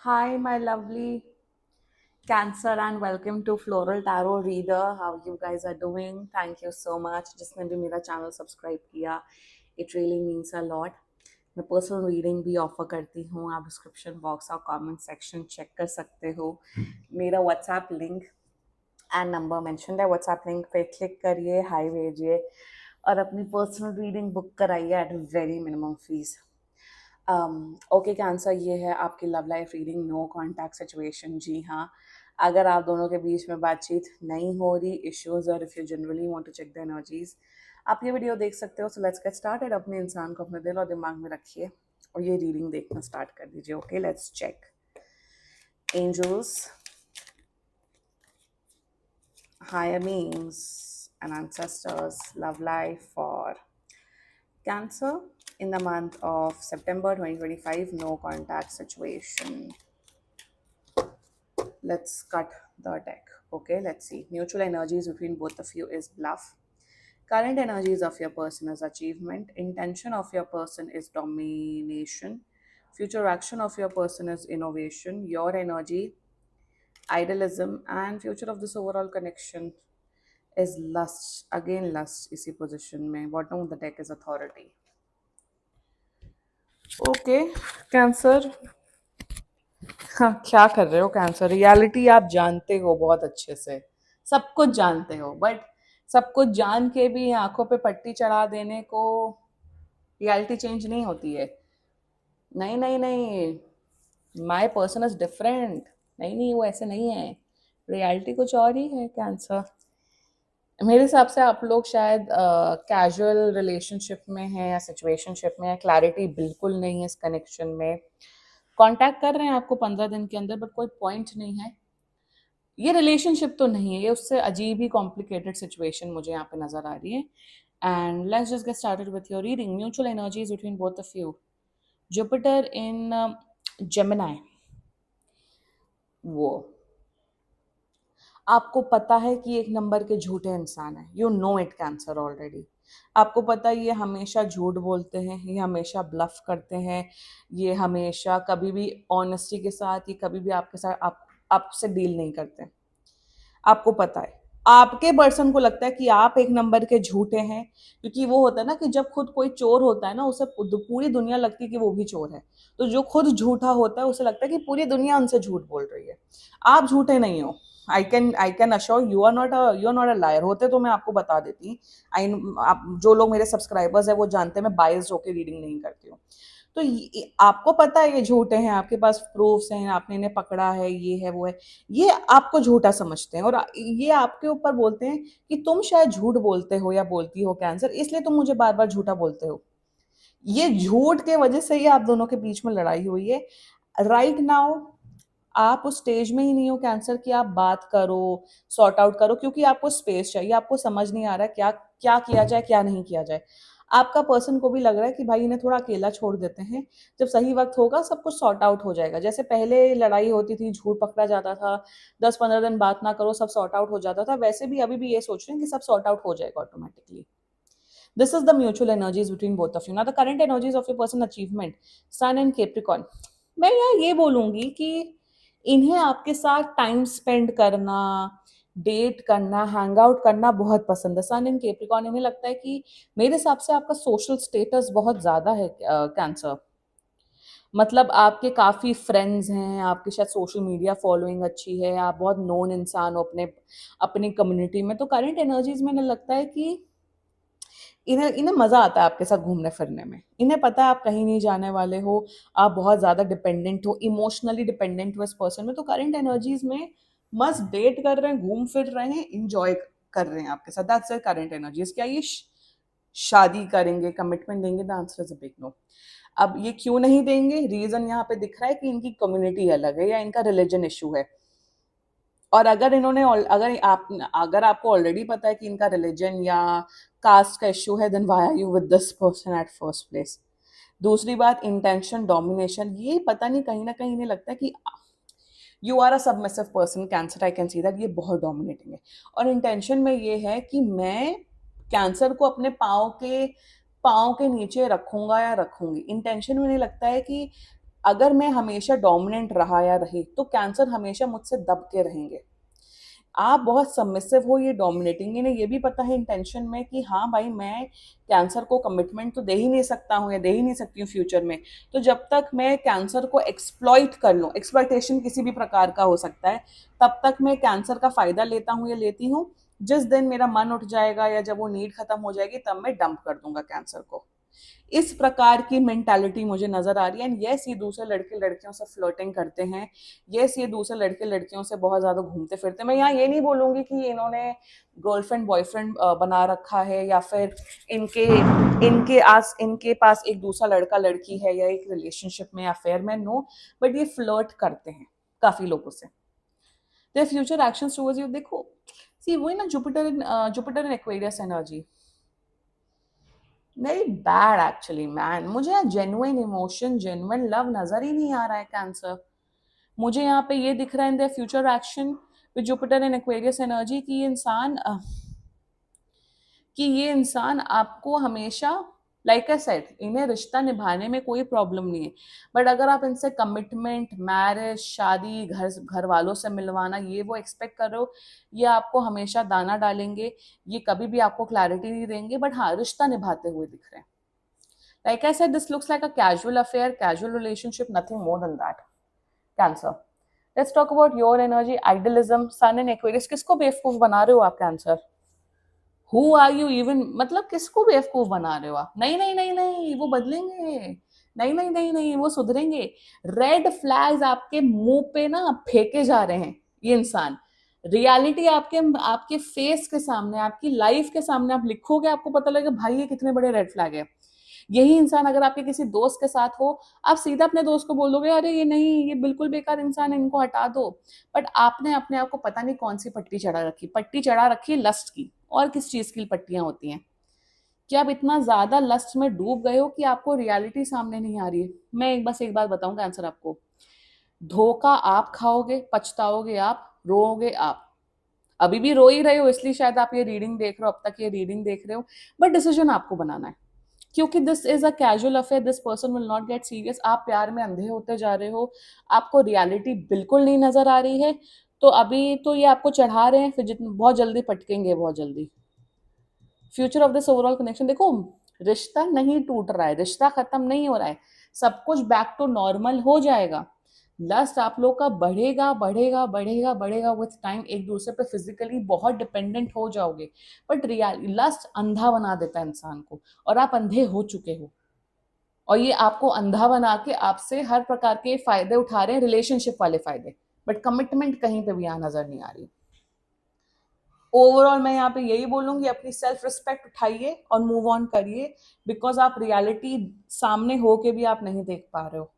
Hi, my lovely Cancer, and welcome to Floral Tarot Reader. How you guys are doing? Thank you so much. जिसने भी मेरा channel subscribe किया, it really means a lot. मैं personal reading भी offer करती हूँ. आप description box और कमेंट सेक्शन चेक कर सकते हो. मेरा WhatsApp link and number mention है. व्हाट्सएप लिंक पे क्लिक करिए, हाई भेजिए और अपनी पर्सनल रीडिंग बुक कराइए at very minimum fees. Okay cancer, ये है आपकी love life reading. No contact situation. जी हाँ, अगर आप दोनों के बीच में बातचीत नहीं हो रही, इश्यूज, और if you generally want to check the energies, आप ये वीडियो देख सकते हो. So let's get started. अपने इंसान को अपने दिल और दिमाग में रखिए और ये रीडिंग देखना स्टार्ट कर दीजिए. Okay, let's check. Angels, higher beings and ancestors, love life for Cancer in the month of September 2025. No contact situation. Let's cut the deck. Okay, let's see. Mutual energies between both of you is bluff. Current energies of your person is achievement. Intention of your person is domination. Future action of your person is innovation. Your energy, idealism, and future of this overall connection is lust. Again, lust इसी position में. Bottom of the deck is authority. Okay, Cancer. हाँ, क्या कर रहे हो cancer? Reality आप जानते हो बहुत अच्छे से, सब कुछ जानते हो, बट सब कुछ जान के भी आंखों पे पट्टी चढ़ा देने को रियलिटी चेंज नहीं होती है. नहीं नहीं नहीं, माई पर्सन इज डिफरेंट. नहीं नहीं, वो ऐसे नहीं है. रियलिटी कुछ और ही है कैंसर. मेरे हिसाब से आप लोग शायद कैजुअल रिलेशनशिप में हैं या सिचुएशनशिप में है. क्लैरिटी बिल्कुल नहीं है इस कनेक्शन में. कांटेक्ट कर रहे हैं आपको 15 दिन के अंदर, बट कोई पॉइंट नहीं है. ये रिलेशनशिप तो नहीं है, ये उससे अजीब ही कॉम्प्लिकेटेड सिचुएशन मुझे यहाँ पे नजर आ रही है. And let's just get started with your reading. Mutual energies between both of you. Jupiter in Gemini. वो आपको पता है कि एक नंबर के झूठे इंसान है. You know it cancer already. आपको पता है ये हमेशा झूठ बोलते हैं, ये हमेशा ब्लफ करते हैं, ये हमेशा कभी भी ऑनेस्टी के साथ, ये कभी भी आपके साथ आपसे डील नहीं करते. आपको पता है, आपके पर्सन को लगता है कि आप एक नंबर के झूठे हैं. क्योंकि वो होता है ना कि जब खुद कोई चोर होता है ना, उसे पूरी दुनिया लगती है कि वो भी चोर है. तो जो खुद झूठा होता है उसे लगता है कि पूरी दुनिया उनसे झूठ बोल रही है. आप झूठे नहीं हो. I can assure you are not a liar. होते तो मैं आपको बता देती. आई आप जो लोग मेरे सब्सक्राइबर्स है वो जानते हैं मैं बायस्ड होकर रीडिंग नहीं करती हूँ. तो आपको पता है ये झूठे हैं, आपके पास प्रूफ्स हैं, आपने इन्हें पकड़ा है, ये है वो है. ये आपको झूठा समझते हैं और ये आपके ऊपर बोलते हैं कि तुम शायद झूठ बोलते हो या बोलती हो कैंसर, इसलिए तुम मुझे बार बार झूठा बोलते हो. ये झूठ के वजह से ही आप दोनों के बीच में लड़ाई हुई है. राइट नाउ आप उस स्टेज में ही नहीं हो कैंसर कि आप बात करो, सॉर्ट आउट करो, क्योंकि आपको स्पेस चाहिए. आपको समझ नहीं आ रहा है क्या क्या किया जाए, क्या नहीं किया जाए. आपका पर्सन को भी लग रहा है कि भाई इन्हें थोड़ा अकेला छोड़ देते हैं. जब सही वक्त होगा सब कुछ सॉर्ट आउट हो जाएगा. जैसे पहले लड़ाई होती थी, झूठ पकड़ा जाता था, 10-15 दिन बात ना करो सब सॉर्ट आउट हो जाता था, वैसे भी अभी भी ये सोच रहे हैं कि सब सॉर्ट आउट हो जाएगा automatically. This is the mutual energies between both of you. Now the current energies of your person achievement, Sun and Capricorn. मैं यहाँ ये बोलूंगी कि इन्हें आपके साथ टाइम स्पेंड करना, डेट करना, हैंग आउट करना बहुत पसंद है. सन इन केप्रिकॉन. इन्हें लगता है कि मेरे हिसाब से आपका सोशल स्टेटस बहुत ज्यादा है कैंसर. मतलब आपके काफी फ्रेंड्स हैं, आपके शायद सोशल मीडिया फॉलोइंग अच्छी है, आप बहुत नोन इंसान हो अपने अपनी कम्युनिटी में. तो करंट एनर्जीज में इन्हें लगता है कि इन्हें इन्हें मजा आता है आपके साथ घूमने फिरने में. इन्हें पता है आप कहीं नहीं जाने वाले हो, आप बहुत ज्यादा डिपेंडेंट हो, इमोशनली डिपेंडेंट हो इस पर्सन में. तो करंट एनर्जीज में मस्त डेट कर रहे हैं, घूम फिर रहे हैं, इंजॉय कर रहे हैं आपके साथ. That's current energies. क्या ये शादी करेंगे, कमिटमेंट देंगे? The answer is a big no. अब ये क्यों नहीं देंगे? रीजन यहाँ पे दिख रहा है कि इनकी कम्युनिटी अलग है या इनका रिलीजन इशू है. और अगर आपको ऑलरेडी पता है कि इनका रिलीजन या कास्ट का इशू है, then why are you with this person at first place? दूसरी बात, इंटेंशन, डोमिनेशन. ये पता नहीं, कहीं ना कहीं इन्हें लगता है कि you are a submissive person Cancer. I can see that. ये बहुत डोमिनेटिंग है. और इंटेंशन में ये है कि मैं कैंसर को अपने पाँव के नीचे रखूंगा या रखूंगी. इंटेंशन में नहीं लगता है कि अगर मैं हमेशा डोमिनेंट रहा या रही तो कैंसर हमेशा मुझसे दब के रहेंगे। आप बहुत सबमिसिव हो, ये डोमिनेटिंग, इन्हें ये भी पता है इंटेंशन में कि हाँ भाई मैं कैंसर को कमिटमेंट तो दे ही नहीं सकता हूँ या दे ही नहीं सकती हूँ फ्यूचर में। तो जब तक मैं कैंसर को एक्सप्लॉइट कर लूँ, एक्सप्लॉइटेशन किसी भी प्रकार का हो सकता है, तब तक मैं कैंसर का फायदा लेता हूँ या लेती हूँ। जिस दिन मेरा मन उठ जाएगा या जब वो नीड खत्म हो जाएगी तब मैं डंप कर दूंगा कैंसर को। इस प्रकार की मेंटालिटी मुझे नजर आ रही है। एंड यस, ये दूसरे लड़के लड़कियों से फ्लर्टिंग करते हैं। यस, ये दूसरे लड़के लड़कियों से बहुत ज्यादा घूमते फिरते हैं। मैं यहाँ ये नहीं बोलूंगी कि इन्होंने गर्लफ्रेंड बॉयफ्रेंड बना रखा है या फिर इनके इनके पास एक दूसरा लड़का लड़की है या एक रिलेशनशिप में अफेयर में, नो। बट ये फ्लर्ट करते हैं काफी लोगों से। Their future actions towards you, देखो सी वही ना, Jupiter in Aquarius energy, very bad actually man. मुझे यहाँ जेन्युइन इमोशन, जेन्युइन लव नजर ही नहीं आ रहा है कैंसर। मुझे यहाँ पे ये दिख रहा है in the future action with Jupiter in Aquarius energy कि ये इंसान आपको हमेशा, लाइक आई सेड, इन्हें रिश्ता निभाने में कोई प्रॉब्लम नहीं है। बट अगर आप इनसे कमिटमेंट, मैरिज, शादी, घर घर वालों से मिलवाना, ये वो एक्सपेक्ट कर रहे हो, ये आपको हमेशा दाना डालेंगे। ये कभी भी आपको क्लैरिटी नहीं देंगे, बट हाँ रिश्ता निभाते हुए दिख रहे हैं। Like I said, this looks like a casual affair, casual relationship, nothing more than that. Cancer, let's talk about your energy, idealism, sun in Aquarius. किसको बेवकूफ बना रहे हो आप Cancer? Who are you even, मतलब किसको बेवकूफ बना रहे हो आप? नहीं नहीं नहीं नहीं, वो बदलेंगे। नहीं नहीं नहीं नहीं, वो सुधरेंगे। रेड फ्लैग्स आपके मुंह पे ना फेंके जा रहे हैं ये इंसान। रियलिटी आपके आपके फेस के सामने, आपकी लाइफ के सामने आप लिखोगे, आपको पता लगेगा भाई ये कितने बड़े रेड फ्लैग है। यही इंसान अगर आपके किसी दोस्त के साथ हो, आप सीधा अपने दोस्त को बोलोगे अरे ये नहीं, ये बिल्कुल बेकार इंसान है, इनको हटा दो। बट आपने अपने आप को पता नहीं कौन सी पट्टी चढ़ा रखी, पट्टी चढ़ा रखी लस्ट की। और किस चीज की पट्टियां होती हैं कि आप इतना ज्यादा लस्ट में डूब गए हो कि आपको रियलिटी सामने नहीं आ रही है। मैं एक बात बताऊंगा आंसर आपको, धोखा आप खाओगे, पछताओगे आप, रोओगे आप। अभी भी रो ही रहे हो इसलिए शायद आप ये रीडिंग देख रहे हो, अब तक ये रीडिंग देख रहे हो। बट डिसीजन आपको बनाना है, क्योंकि this is a casual affair, this person will not get serious. आप प्यार में अंधे होते जा रहे हो, आपको रियलिटी बिल्कुल नहीं नजर आ रही है। तो अभी तो ये आपको चढ़ा रहे हैं, फिर जितने बहुत जल्दी पटकेंगे, बहुत जल्दी। Future of this overall connection देखो, रिश्ता नहीं टूट रहा है, रिश्ता खत्म नहीं हो रहा है, सब कुछ बैक टू नॉर्मल हो जाएगा। लस्ट आप लोग का बढ़ेगा बढ़ेगा बढ़ेगा बढ़ेगा विथ टाइम, एक दूसरे पे फिजिकली बहुत डिपेंडेंट हो जाओगे। बट रियल लस्ट अंधा बना देता है इंसान को, और आप अंधे हो चुके हो। और ये आपको अंधा बना के आपसे हर प्रकार के फायदे उठा रहे हैं, रिलेशनशिप वाले फायदे। बट कमिटमेंट कहीं पे भी यहाँ नजर नहीं आ रही। ओवरऑल मैं यहाँ पे यही बोलूंगी, अपनी सेल्फ रिस्पेक्ट उठाइए और मूव ऑन करिए। बिकॉज आप रियलिटी सामने हो के भी आप नहीं देख पा रहे हो।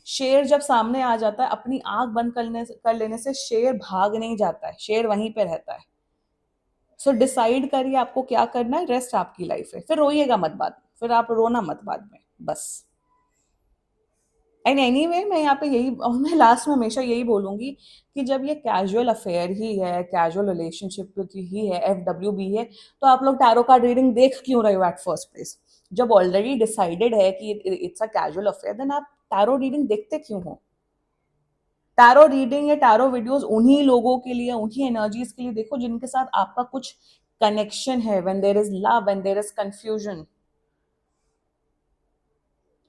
शेर जब सामने आ जाता है, अपनी आंख बंद कर लेने से शेर भाग नहीं जाता है, शेर वहीं पे रहता है। सो डिसाइड करिए आपको क्या करना है, रेस्ट आपकी लाइफ है। फिर रोइएगा मत बाद में, फिर आप रोना मत बाद में, बस। एंड एनीवे, मैं यहाँ पे यही, और मैं लास्ट में हमेशा यही बोलूंगी कि जब ये कैजुअल अफेयर ही है, कैजुअल रिलेशनशिप ही है, FWB है, तो आप लोग टैरो कार्ड रीडिंग देख क्यों रहे हो एट फर्स्ट प्लेस? जब ऑलरेडी डिसाइडेड है कि it's a casual affair, then आप टैरो रीडिंग देखते क्यों हो? टैरो रीडिंग या टैरो वीडियोस उन्हीं लोगों के लिए, उन्हीं एनर्जीज के लिए देखो जिनके साथ आपका कुछ कनेक्शन है, when there is love, when there is confusion.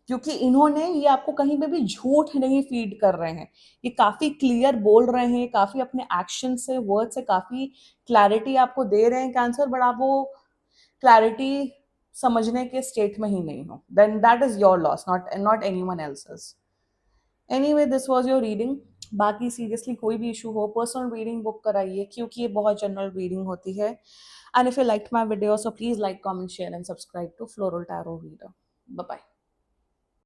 क्योंकि इन्होंने ये आपको कहीं पे भी झूठ नहीं फीड कर रहे हैं, ये काफी क्लियर बोल रहे हैं, काफी अपने एक्शन से, वर्ड से काफी क्लैरिटी आपको दे रहे हैं कैंसर। बट आप वो क्लैरिटी समझने के स्टेट में ही नहीं हो, then that is your loss, not not anyone else's. Anyway, this was your reading. बाकी सीरियसली कोई भी इशू हो, पर्सनल रीडिंग बुक कराइए, क्योंकि ये बहुत जनरल रीडिंग होती है। And if you like my video, so please like, comment, share and subscribe to floral tarot reader. Bye bye.